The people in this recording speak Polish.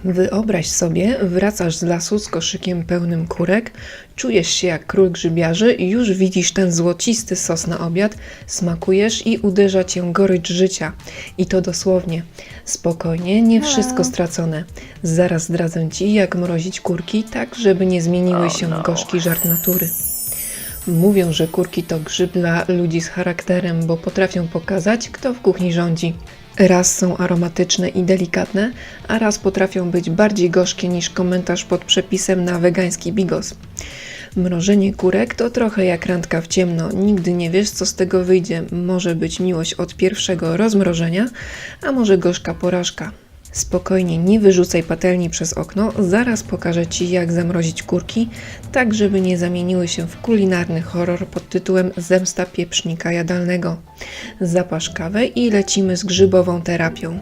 Wyobraź sobie, wracasz z lasu z koszykiem pełnym kurek, czujesz się jak król grzybiarzy i już widzisz ten złocisty sos na obiad, smakujesz i uderza cię gorycz życia. I to dosłownie. Spokojnie, nie wszystko stracone. Zaraz zdradzę ci, jak mrozić kurki, tak żeby nie zmieniły się w gorzki żart natury. Mówią, że kurki to grzyb dla ludzi z charakterem, bo potrafią pokazać, kto w kuchni rządzi. Raz są aromatyczne i delikatne, a raz potrafią być bardziej gorzkie niż komentarz pod przepisem na wegański bigos. Mrożenie kurek to trochę jak randka w ciemno. Nigdy nie wiesz, co z tego wyjdzie. Może być miłość od pierwszego rozmrożenia, a może gorzka porażka. Spokojnie, nie wyrzucaj patelni przez okno, zaraz pokażę ci, jak zamrozić kurki, tak żeby nie zamieniły się w kulinarny horror pod tytułem Zemsta pieprznika jadalnego. Zapasz kawę i lecimy z grzybową terapią.